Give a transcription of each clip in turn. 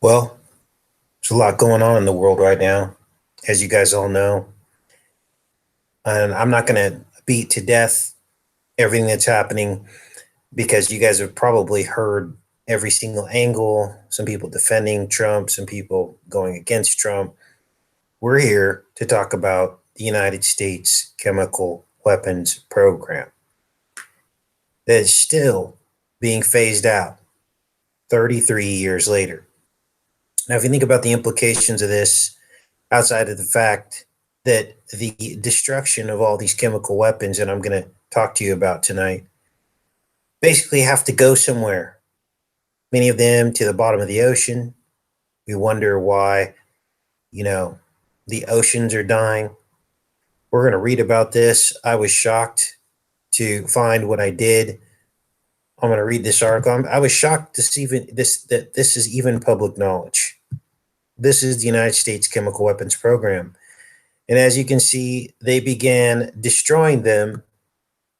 Well, there's a lot going on in the world right now, as you guys all know. And I'm not going to beat to death everything that's happening because you guys have probably heard every single angle. Some people defending Trump, some people going against Trump. We're here to talk about the United States chemical weapons program that is still being phased out 33 years later. Now, if you think about the implications of this, outside of the fact that the destruction of all these chemical weapons that I'm going to talk to you about tonight basically have to go somewhere. Many of them to the bottom of the ocean. We wonder why, the oceans are dying. We're going to read about this. I was shocked to find what I did. I'm going to read this article. I was shocked to see that this is even public knowledge. This is the United States Chemical Weapons Program. And as you can see, they began destroying them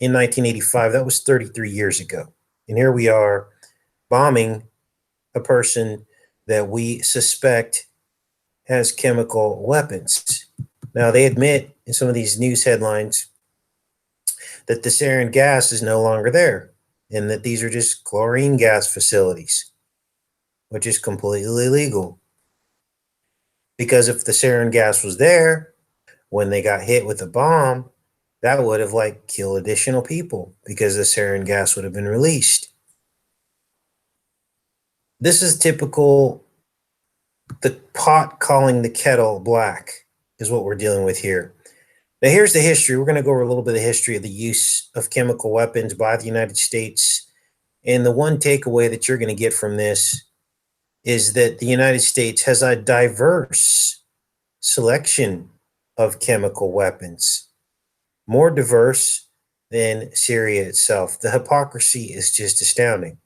in 1985. That was 33 years ago. And here we are bombing a person that we suspect has chemical weapons. Now, they admit in some of these news headlines that the sarin gas is no longer there and that these are just chlorine gas facilities, which is completely illegal. Because if the sarin gas was there, when they got hit with a bomb, that would have killed additional people because the sarin gas would have been released. This is typical, the pot calling the kettle black is what we're dealing with here. Now, here's the history. We're going to go over a little bit of the history of the use of chemical weapons by the United States. And the one takeaway that you're going to get from this is that the United States has a diverse selection of chemical weapons, more diverse than Syria itself. The hypocrisy is just astounding.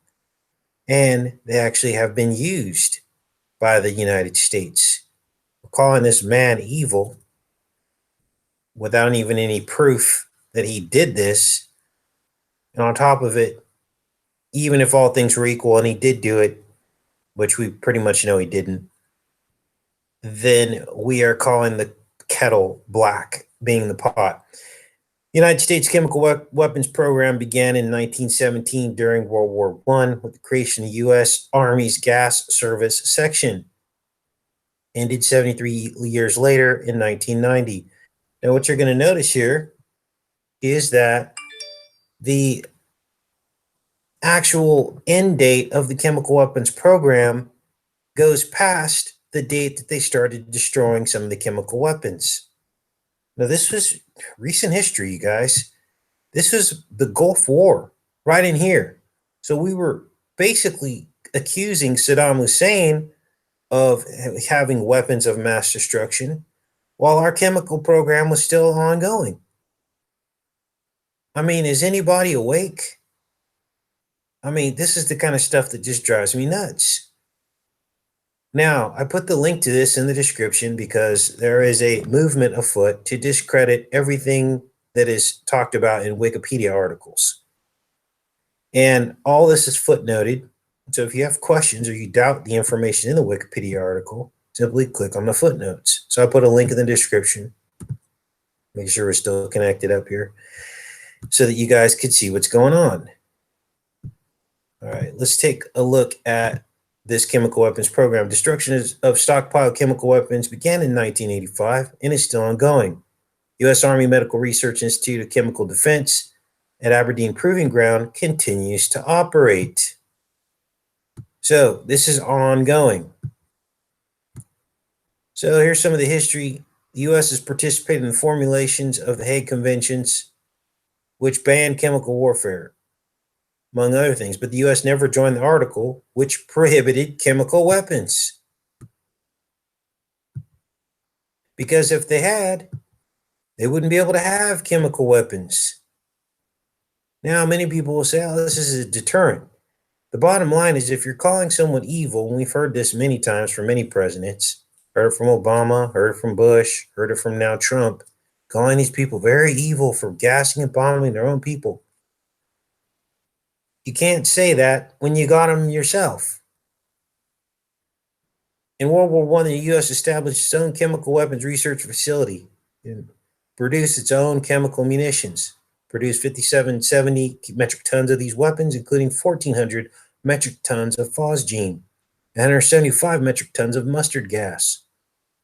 And they actually have been used by the United States. We're calling this man evil without even any proof that he did this. And on top of it, even if all things were equal and he did do it, which we pretty much know he didn't, then we are calling the kettle black, being the pot. The United States Chemical Weapons Program began in 1917 during World War I with the creation of the U.S. Army's Gas Service Section. Ended 73 years later in 1990. Now, what you're going to notice here is that the actual end date of the chemical weapons program goes past the date that they started destroying some of the chemical weapons. Now, this was recent history, you guys. This was the Gulf War right in here. So we were basically accusing Saddam Hussein of having weapons of mass destruction while our chemical program was still ongoing. I mean, is anybody awake? I mean, this is the kind of stuff that just drives me nuts. Now, I put the link to this in the description because there is a movement afoot to discredit everything that is talked about in Wikipedia articles. And all this is footnoted. So if you have questions or you doubt the information in the Wikipedia article, simply click on the footnotes. So I put a link in the description. Make sure we're still connected up here so that you guys could see what's going on. All right, let's take a look at this chemical weapons program. Destruction of stockpiled chemical weapons began in 1985 and is still ongoing. U.S. Army Medical Research Institute of Chemical Defense at Aberdeen Proving Ground continues to operate. So this is ongoing. So here's some of the history. The U.S. has participated in the formulations of the Hague Conventions, which banned chemical warfare, among other things, but the U.S. never joined the article which prohibited chemical weapons. Because if they had, they wouldn't be able to have chemical weapons. Now, many people will say, oh, this is a deterrent. The bottom line is if you're calling someone evil, and we've heard this many times from many presidents, heard it from Obama, heard it from Bush, heard it from now Trump, calling these people very evil for gassing and bombing their own people. You can't say that when you got them yourself. In World War One, the U.S. established its own chemical weapons research facility and produced its own chemical munitions. Produced 5,770 metric tons of these weapons, including 1,400 metric tons of phosgene, and 175 metric tons of mustard gas.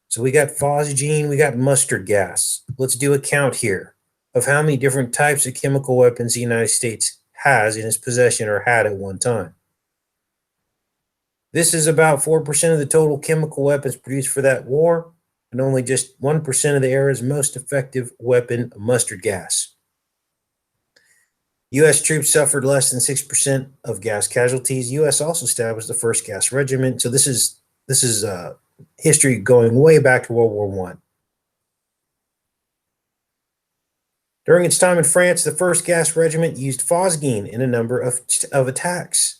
So we got phosgene, we got mustard gas. Let's do a count here of how many different types of chemical weapons the United States has in its possession or had at one time. This is about 4% of the total chemical weapons produced for that war, and only just 1% of the era's most effective weapon, mustard gas. U.S. troops suffered less than 6% of gas casualties. U.S. also established the first gas regiment. So this is history going way back to World War One. During its time in France, the first gas regiment used phosgene in a number of attacks.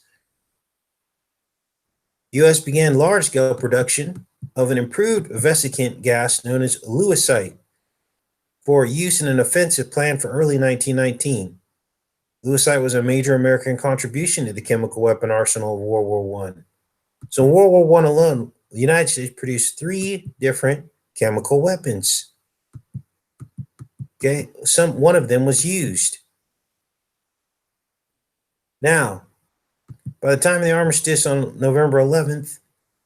U.S. began large-scale production of an improved vesicant gas known as lewisite for use in an offensive planned for early 1919. Lewisite was a major American contribution to the chemical weapon arsenal of World War One. So in World War One alone, the United States produced 3 different chemical weapons. Okay, one of them was used. Now, by the time of the armistice on November 11th,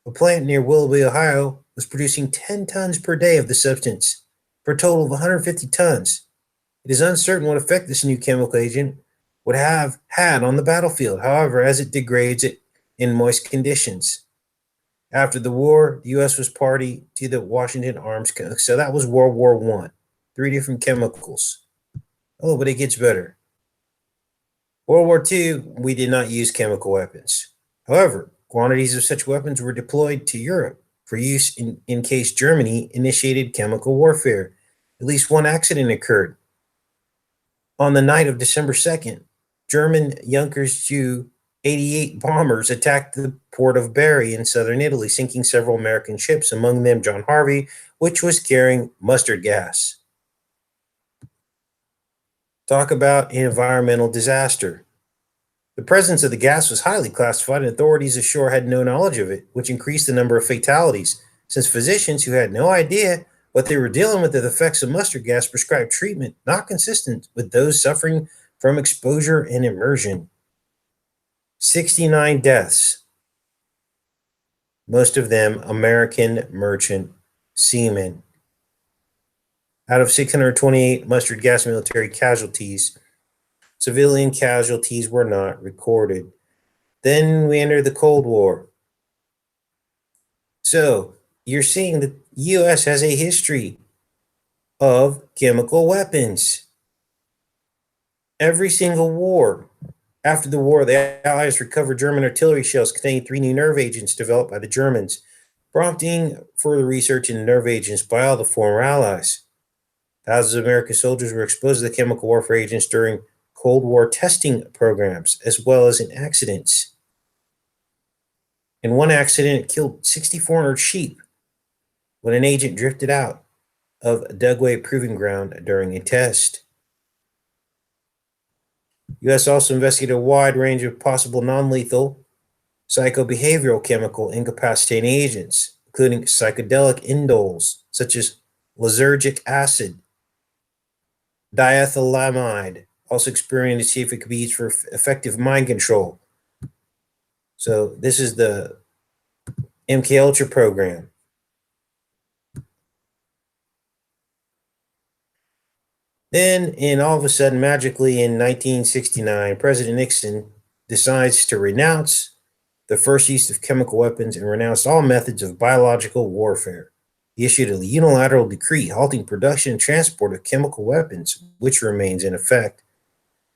a plant near Willoughby, Ohio, was producing 10 tons per day of the substance, for a total of 150 tons. It is uncertain what effect this new chemical agent would have had on the battlefield, however, as it degrades it in moist conditions. After the war, the U.S. was party to the Washington Arms. So that was World War I. 3 different chemicals. Oh, but it gets better. World War II, we did not use chemical weapons. However, quantities of such weapons were deployed to Europe for use in case Germany initiated chemical warfare. At least one accident occurred. On the night of December 2nd, German Junkers Ju-88 bombers attacked the port of Bari in southern Italy, sinking several American ships, among them John Harvey, which was carrying mustard gas. Talk about an environmental disaster. The presence of the gas was highly classified, and authorities ashore had no knowledge of it, which increased the number of fatalities, since physicians who had no idea what they were dealing with the effects of mustard gas prescribed treatment not consistent with those suffering from exposure and immersion. 69 deaths, most of them American merchant seamen. Out of 628 mustard gas military casualties, civilian casualties were not recorded. Then we enter the Cold War. So you're seeing the U.S. has a history of chemical weapons. Every single war. After the war, the Allies recovered German artillery shells containing 3 new nerve agents developed by the Germans, prompting further research into nerve agents by all the former Allies. Thousands of American soldiers were exposed to the chemical warfare agents during Cold War testing programs, as well as in accidents. In one accident, it killed 6,400 sheep when an agent drifted out of a Dugway proving ground during a test. U.S. also investigated a wide range of possible non-lethal psychobehavioral chemical incapacitating agents, including psychedelic indoles such as lysergic acid, diethylamide, also experimented to see if it could be used for effective mind control. So this is the MK Ultra program. Then, all of a sudden, magically in 1969, President Nixon decides to renounce the first use of chemical weapons and renounced all methods of biological warfare. He issued a unilateral decree halting production and transport of chemical weapons, which remains in effect.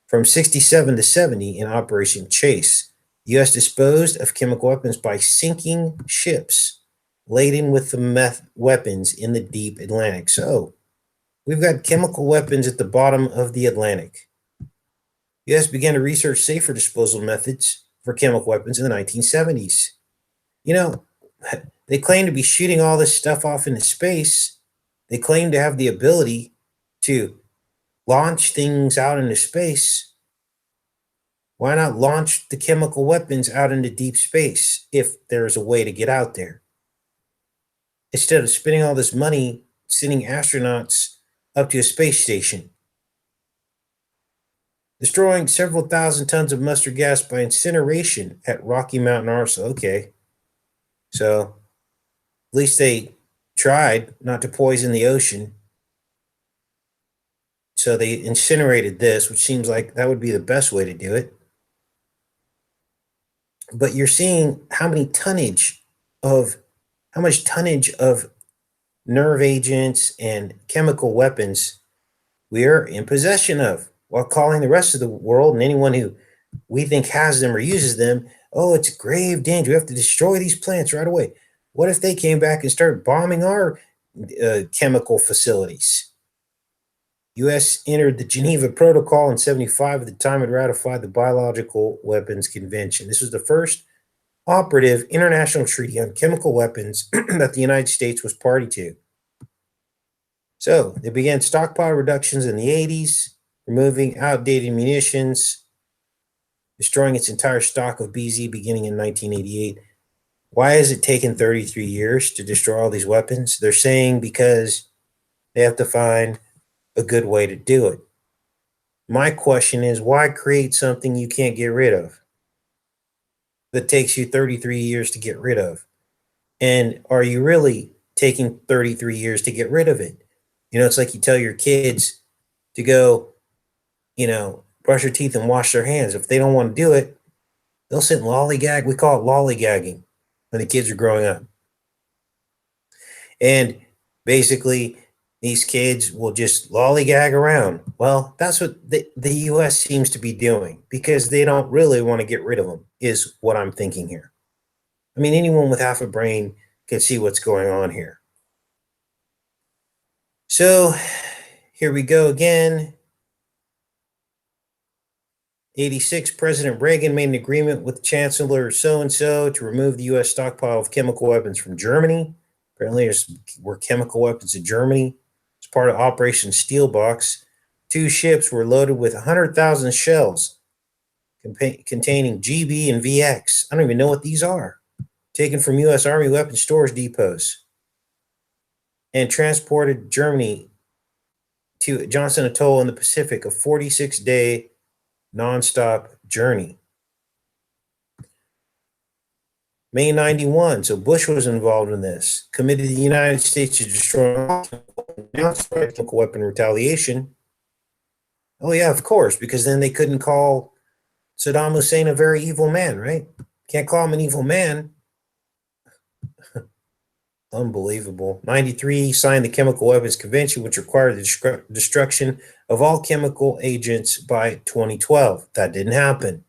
From 67 to 70 in Operation Chase, the U.S. disposed of chemical weapons by sinking ships laden with the weapons in the deep Atlantic. So, we've got chemical weapons at the bottom of the Atlantic. The U.S. began to research safer disposal methods for chemical weapons in the 1970s. You know, they claim to be shooting all this stuff off into space. They claim to have the ability to launch things out into space. Why not launch the chemical weapons out into deep space if there is a way to get out there? instead of spending all this money sending astronauts up to a space station, destroying several thousand tons of mustard gas by incineration at Rocky Mountain Arsenal. Okay, so at least they tried not to poison the ocean. So they incinerated this, which seems like that would be the best way to do it. But you're seeing how much tonnage of nerve agents and chemical weapons we are in possession of, while calling the rest of the world and anyone who we think has them or uses them, oh, it's grave danger. We have to destroy these plants right away. What if they came back and started bombing our chemical facilities? U.S. entered the Geneva Protocol in 75 at the time it ratified the Biological Weapons Convention. This was the first operative international treaty on chemical weapons that the United States was party to. So they began stockpile reductions in the 80s, removing outdated munitions, destroying its entire stock of BZ beginning in 1988. Why has it taken 33 years to destroy all these weapons? They're saying because they have to find a good way to do it. My question is, why create something you can't get rid of that takes you 33 years to get rid of? And are you really taking 33 years to get rid of it? It's like you tell your kids to go, brush their teeth and wash their hands. If they don't want to do it, they'll sit and lollygag. We call it lollygagging when the kids are growing up. And basically, these kids will just lollygag around. Well, that's what the US seems to be doing because they don't really want to get rid of them, is what I'm thinking here. I mean, anyone with half a brain can see what's going on here. So here we go again. 86, President Reagan made an agreement with Chancellor so-and-so to remove the U.S. stockpile of chemical weapons from Germany. Apparently, there were chemical weapons in Germany. As part of Operation Steelbox, 2 ships were loaded with 100,000 shells containing GB and VX. I don't even know what these are. Taken from U.S. Army weapons storage depots and transported Germany to Johnson Atoll in the Pacific, a 46-day nonstop journey. May 91, so Bush was involved in this, committed the United States to destroy chemical weapon retaliation. Oh yeah, of course, because then they couldn't call Saddam Hussein a very evil man, right? Can't call him an evil man. Unbelievable. 93, signed the Chemical Weapons Convention, which required the destruction of all chemical agents by 2012. That didn't happen.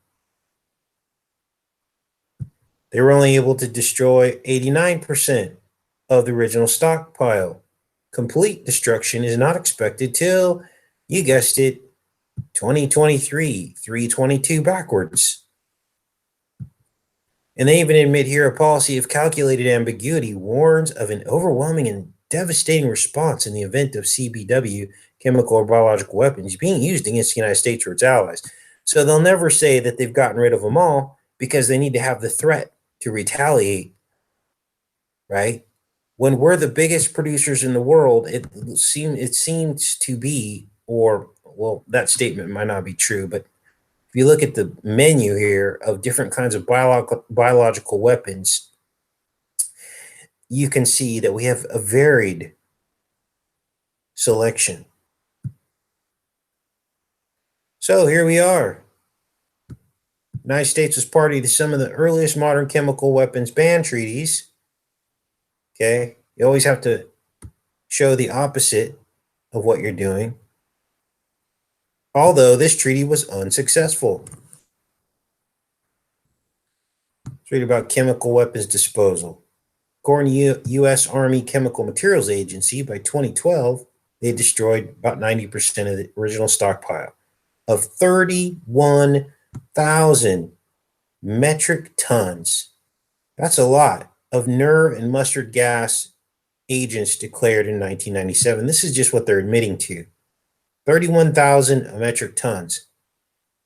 They were only able to destroy 89% of the original stockpile. Complete destruction is not expected till, you guessed it, 2023, 322 backwards. And they even admit here a policy of calculated ambiguity warns of an overwhelming and devastating response in the event of CBW, chemical or biological weapons, being used against the United States or its allies. So they'll never say that they've gotten rid of them all because they need to have the threat to retaliate, right? When we're the biggest producers in the world, it seems to be, or well, that statement might not be true, but if you look at the menu here of different kinds of biological weapons, you can see that we have a varied selection. So here we are. The United States was party to some of the earliest modern chemical weapons ban treaties. Okay, you always have to show the opposite of what you're doing. Although this treaty was unsuccessful. Let's read about chemical weapons disposal. According to U.S. Army Chemical Materials Agency, by 2012, they destroyed about 90% of the original stockpile of 31,000 metric tons. That's a lot of nerve and mustard gas agents declared in 1997. This is just what they're admitting to. 31,000 metric tons.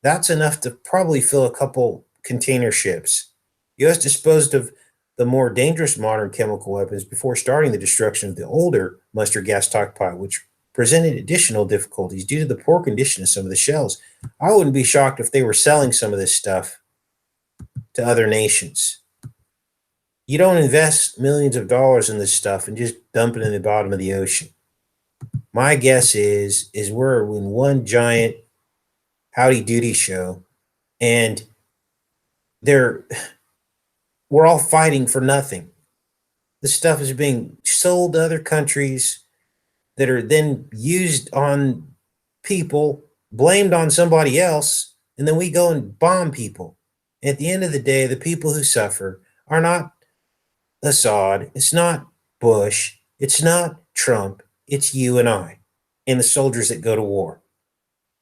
That's enough to probably fill a couple container ships. U.S. disposed of the more dangerous modern chemical weapons before starting the destruction of the older mustard gas stockpile, which presented additional difficulties due to the poor condition of some of the shells. I wouldn't be shocked if they were selling some of this stuff to other nations. You don't invest millions of dollars in this stuff and just dump it in the bottom of the ocean. My guess is we're in one giant howdy doody show, and they're we're all fighting for nothing. This stuff is being sold to other countries that are then used on people, blamed on somebody else, and then we go and bomb people. At the end of the day, the people who suffer are not Assad, it's not Bush, it's not Trump, it's you and I, and the soldiers that go to war,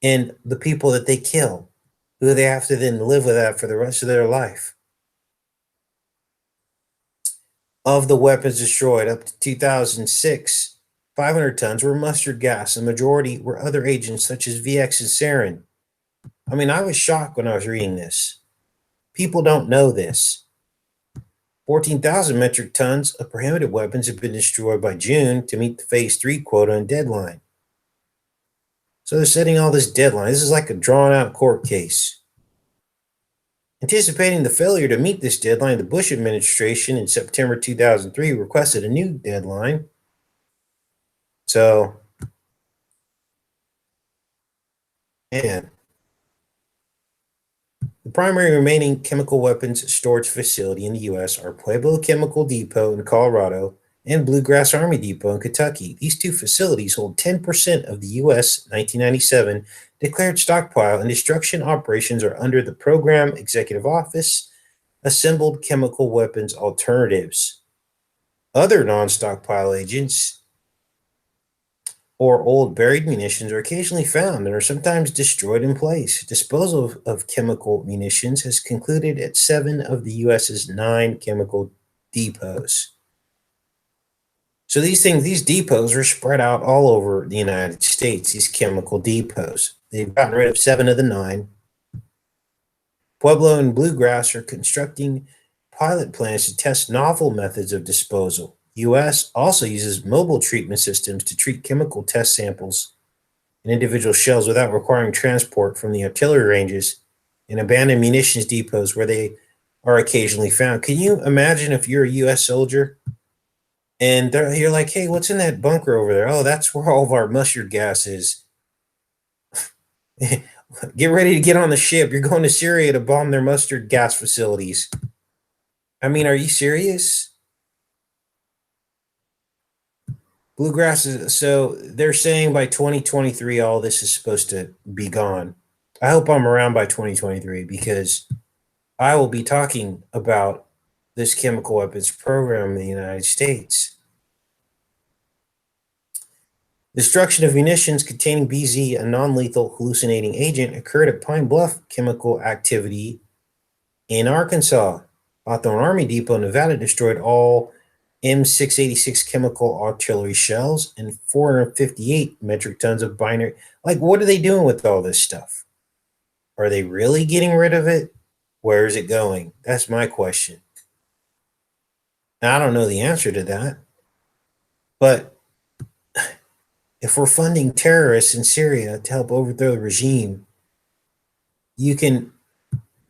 and the people that they kill, who they have to then live with that for the rest of their life. Of the weapons destroyed up to 2006, 500 tons were mustard gas, and the majority were other agents such as VX and sarin. I mean, I was shocked when I was reading this. People don't know this. 14,000 metric tons of prohibited weapons have been destroyed by June to meet the Phase 3 quota and deadline. So they're setting all this deadline. This is like a drawn out court case. Anticipating the failure to meet this deadline, the Bush administration in September 2003 requested a new deadline. So, man, the primary remaining chemical weapons storage facility in the U.S. are Pueblo Chemical Depot in Colorado and Bluegrass Army Depot in Kentucky. These two facilities hold 10% of the U.S. 1997 declared stockpile, and destruction operations are under the Program Executive Office, Assembled Chemical Weapons Alternatives. Other non-stockpile agents or old buried munitions are occasionally found and are sometimes destroyed in place. Disposal of chemical munitions has concluded at 7 of the U.S.'s 9 chemical depots. So these depots are spread out all over the United States, these chemical depots. They've gotten rid of 7 of the 9. Pueblo and Bluegrass are constructing pilot plans to test novel methods of disposal. U.S. also uses mobile treatment systems to treat chemical test samples in individual shells without requiring transport from the artillery ranges and abandoned munitions depots where they are occasionally found. Can you imagine if you're a U.S. soldier and you're like, hey, what's in that bunker over there? Oh, that's where all of our mustard gas is. Get ready to get on the ship. You're going to Syria to bomb their mustard gas facilities. I mean, are you serious? Bluegrass is, so they're saying by 2023, all this is supposed to be gone. I hope I'm around by 2023 because I will be talking about this chemical weapons program in the United States. Destruction of munitions containing BZ, a non-lethal hallucinating agent, occurred at Pine Bluff Chemical Activity in Arkansas. Hawthorne Army Depot, Nevada, destroyed all M686 chemical artillery shells and 458 metric tons of binary. Like, what are they doing with all this stuff? Are they really getting rid of it? Where is it going? That's my question. Now, I don't know the answer to that, but if we're funding terrorists in Syria to help overthrow the regime, you can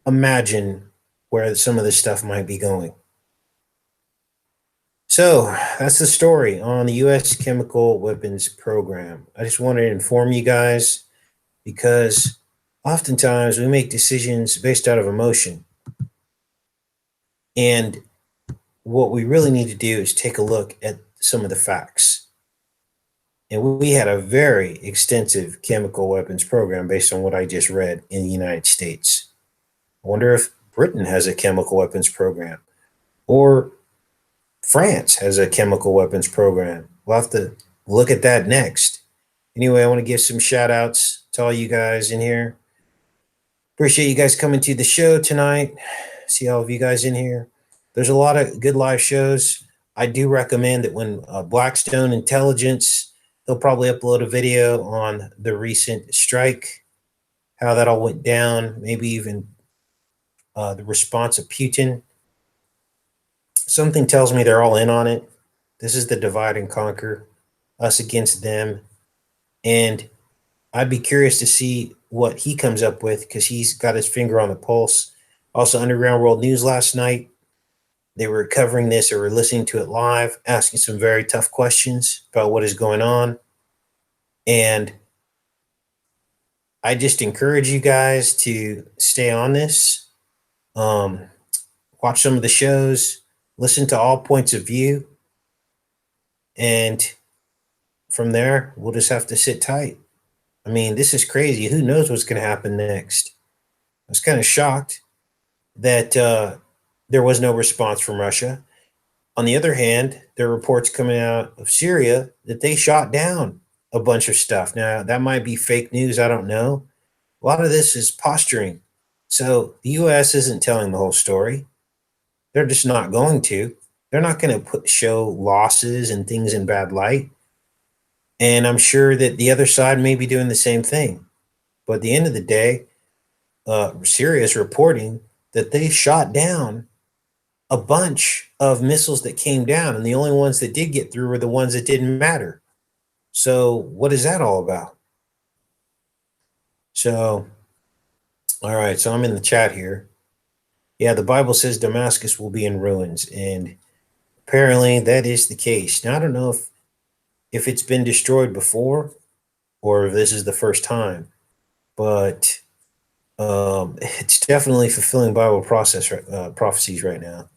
imagine where some of this stuff might be going. So that's the story on the U.S. chemical weapons program. I just wanted to inform you guys because oftentimes we make decisions based out of emotion. And what we really need to do is take a look at some of the facts. And we had a very extensive chemical weapons program based on what I just read in the United States. I wonder if Britain has a chemical weapons program or France has a chemical weapons program. We'll have to look at that next. Anyway, I want to give some shout outs to all you guys in here. Appreciate you guys coming to the show tonight. See all of you guys in here. There's a lot of good live shows. I do recommend that when Blackstone Intelligence, they'll probably upload a video on the recent strike, how that all went down, maybe even the response of Putin. Something tells me they're all in on it. This is the divide and conquer, us against them. And I'd be curious to see what he comes up with because he's got his finger on the pulse. Also, Underground World News last night, they were covering this or were listening to it live, asking some very tough questions about what is going on. And I just encourage you guys to stay on this, um, watch some of the shows, listen to all points of view, and from there, we'll just have to sit tight. I mean, this is crazy. Who knows what's going to happen next? I was kind of shocked that there was no response from Russia. On the other hand, there are reports coming out of Syria that they shot down a bunch of stuff. Now, that might be fake news. I don't know. A lot of this is posturing. So the US isn't telling the whole story. They're just not going to. They're not going to show losses and things in bad light. And I'm sure that the other side may be doing the same thing. But at the end of the day, Syria is reporting that they shot down a bunch of missiles that came down, and the only ones that did get through were the ones that didn't matter. So, what is that all about? So, all right, so I'm in the chat here. Yeah, the Bible says Damascus will be in ruins, and apparently that is the case. Now, I don't know if it's been destroyed before or if this is the first time, but it's definitely fulfilling Bible prophecies right now.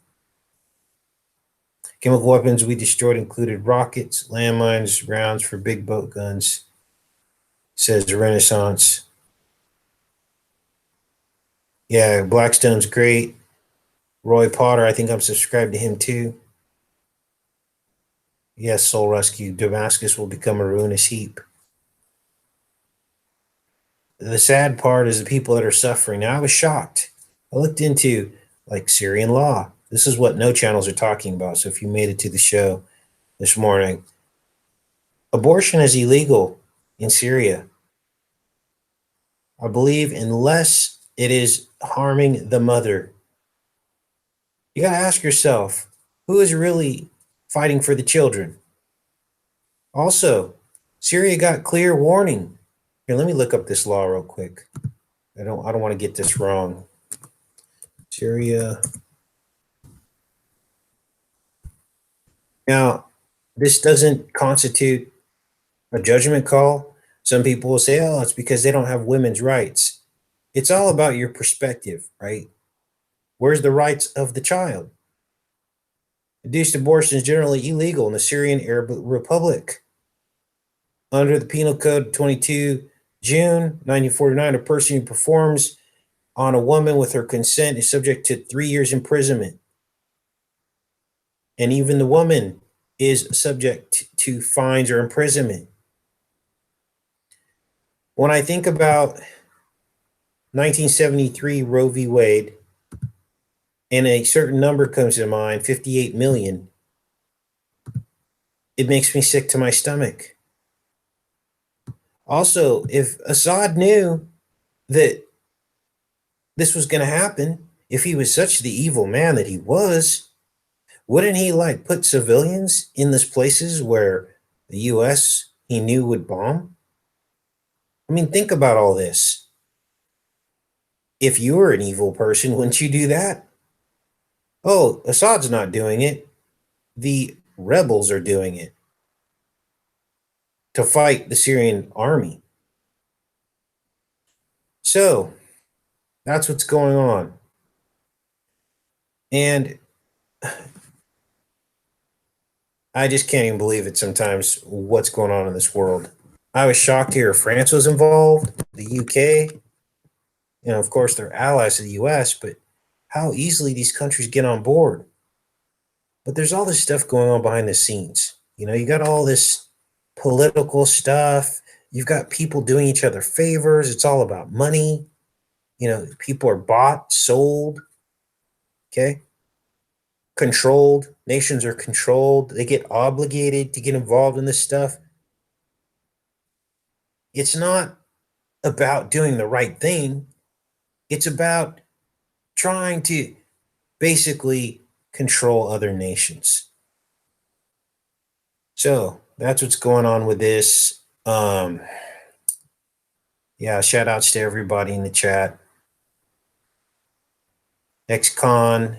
Chemical weapons we destroyed included rockets, landmines, rounds for big boat guns, says Renaissance. Yeah, Blackstone's great. Roy Potter, I think I'm subscribed to him too. Yes, Soul Rescue. Damascus will become a ruinous heap. The sad part is the people that are suffering. Now, I was shocked. I looked into like Syrian law. This is what no channels are talking about. So if you made it to the show this morning, abortion is illegal in Syria. I believe unless it is harming the mother. You got to ask yourself, who is really fighting for the children? Also, Syria got clear warning. Here, let me look up this law real quick. I don't want to get this wrong. Syria. Now, this doesn't constitute a judgment call. Some people will say, oh, it's because they don't have women's rights. It's all about your perspective, right? Where's the rights of the child? Induced abortion is generally illegal in the Syrian Arab Republic. Under the Penal Code 22 June 1949, a person who performs on a woman with her consent is subject to 3 years imprisonment. And even the woman is subject to fines or imprisonment. When I think about 1973 Roe v. Wade, and a certain number comes to mind, 58 million, it makes me sick to my stomach. Also, if Assad knew that this was going to happen, if he was such the evil man that he was, wouldn't he like put civilians in these places where the US he knew would bomb? I mean, think about all this. If you were an evil person, wouldn't you do that? Oh, Assad's not doing it. The rebels are doing it to fight the Syrian army. So that's what's going on. And I just can't even believe it sometimes what's going on in this world. I was shocked to hear France was involved, the UK, of course, they're allies of the US, but how easily these countries get on board. But there's all this stuff going on behind the scenes. You got all this political stuff. You've got people doing each other favors. It's all about money. People are bought, sold, okay? Controlled. Nations are controlled. They get obligated to get involved in this stuff. It's not about doing the right thing. It's about trying to basically control other nations. So that's what's going on with this. Yeah, shout outs to everybody in the chat. Ex-Con,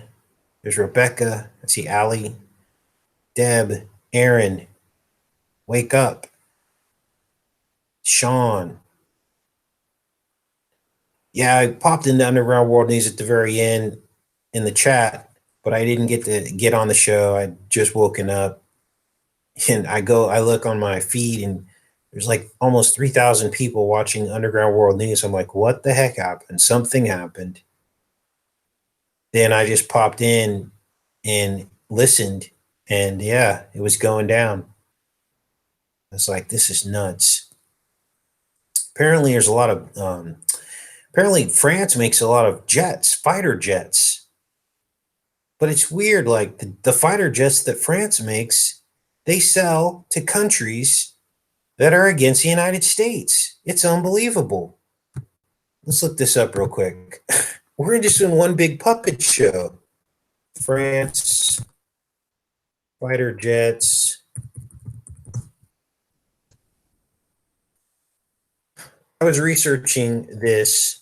there's Rebecca, I see Allie, Deb, Aaron, Wake Up, Sean. Yeah, I popped into Underground World News at the very end in the chat, but I didn't get to get on the show. I just woken up, and I look on my feed, and there's like almost 3,000 people watching Underground World News. I'm like, what the heck happened? Something happened. Then I just popped in and listened, and yeah, it was going down. I was like, this is nuts. Apparently, there's a lot of apparently France makes a lot of jets, fighter jets. But it's weird, like the fighter jets that France makes, they sell to countries that are against the United States. It's unbelievable. Let's look this up real quick. We're just in one big puppet show. France fighter jets. I was researching this.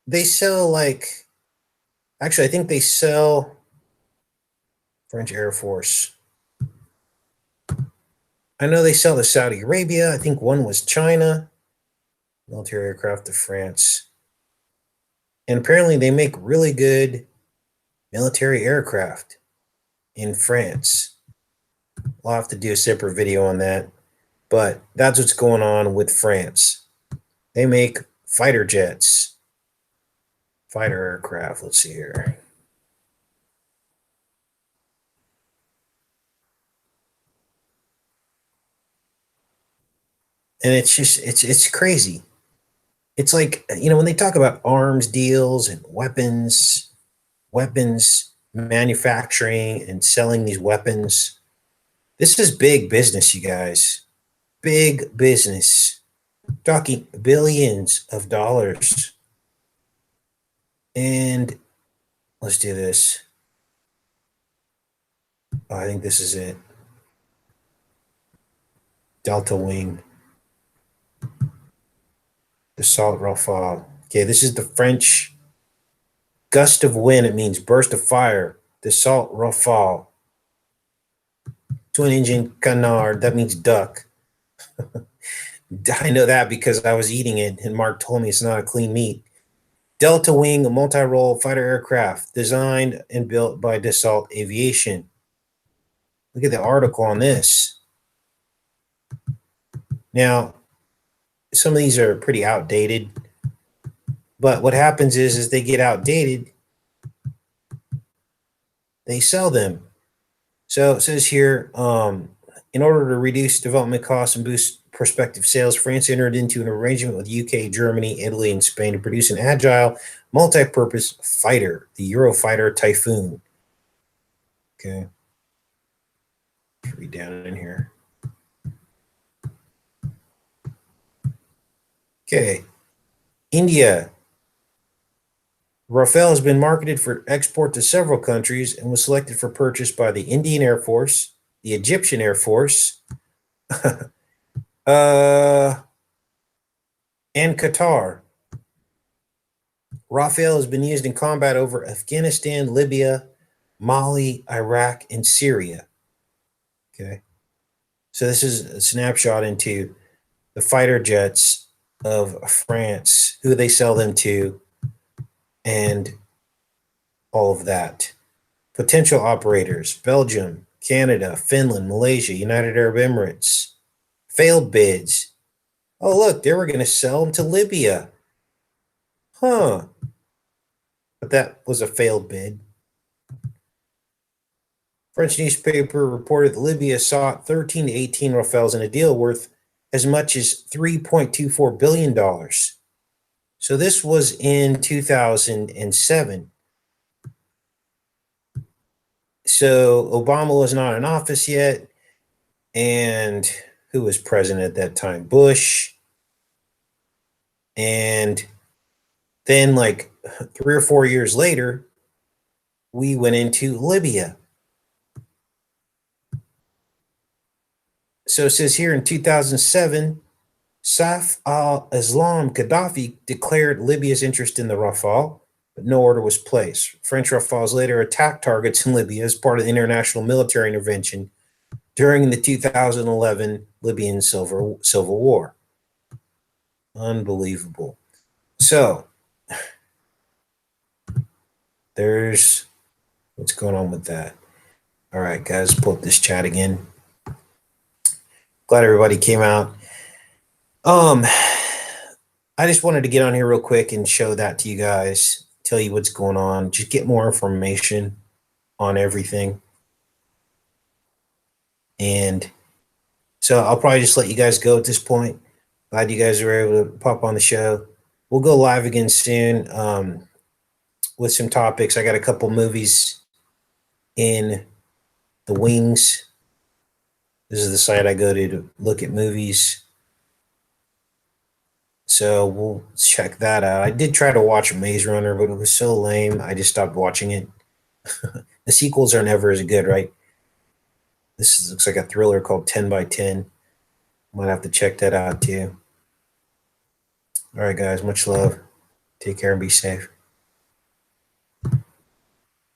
They sell like, actually, I think they sell French Air Force. I know they sell to Saudi Arabia. I think one was China. Military aircraft of France. And apparently they make really good military aircraft in France. I'll have to do a separate video on that. But that's what's going on with France. They make fighter jets, fighter aircraft. Let's see here. And it's just, it's crazy. It's like, when they talk about arms deals and weapons manufacturing and selling these weapons, this is big business, you guys. Big business. Talking billions of dollars. And let's do this. Oh, I think this is it. Delta Wing. Dassault Rafale. Okay, this is the French gust of wind. It means burst of fire. Dassault Rafale. Twin engine canard. That means duck. I know that because I was eating it and Mark told me it's not a clean meat. Delta Wing, a multi-role fighter aircraft designed and built by Dassault Aviation. Look at the article on this. Now, some of these are pretty outdated, but what happens is they get outdated, they sell them. So it says here, in order to reduce development costs and boost prospective sales, France entered into an arrangement with UK, Germany, Italy, and Spain to produce an agile, multi-purpose fighter, the Eurofighter Typhoon. Okay. Let's read down in here. Okay. India. Rafale has been marketed for export to several countries and was selected for purchase by the Indian Air Force, the Egyptian Air Force, and Qatar. Rafale has been used in combat over Afghanistan, Libya, Mali, Iraq, and Syria. Okay. So this is a snapshot into the fighter jets of France, who they sell them to, and all of that. Potential operators: Belgium, Canada, Finland, Malaysia, United Arab Emirates. Failed bids. Oh, look, they were going to sell them to Libya. Huh. But that was a failed bid. French newspaper reported that Libya sought 13 to 18 Rafales in a deal worth as much as $3.24 billion. So this was in 2007. So Obama was not in office yet. And who was president at that time? Bush. And then like 3 or 4 years later, we went into Libya. So it says here in 2007, Saif al-Islam Gaddafi declared Libya's interest in the Rafale, but no order was placed. French Rafales later attacked targets in Libya as part of the international military intervention during the 2011 Libyan Civil War. Unbelievable. So there's what's going on with that. All right, guys, pull up this chat again. Glad everybody came out. I just wanted to get on here real quick and show that to you guys, tell you what's going on, just get more information on everything. And so I'll probably just let you guys go at this point. Glad you guys were able to pop on the show. We'll go live again soon with some topics. I got a couple movies in the wings. This is the site I go to look at movies. So we'll check that out. I did try to watch Maze Runner, but it was so lame. I just stopped watching it. The sequels are never as good, right? Looks like a thriller called 10 by 10. Might have to check that out too. All right, guys, much love. Take care and be safe.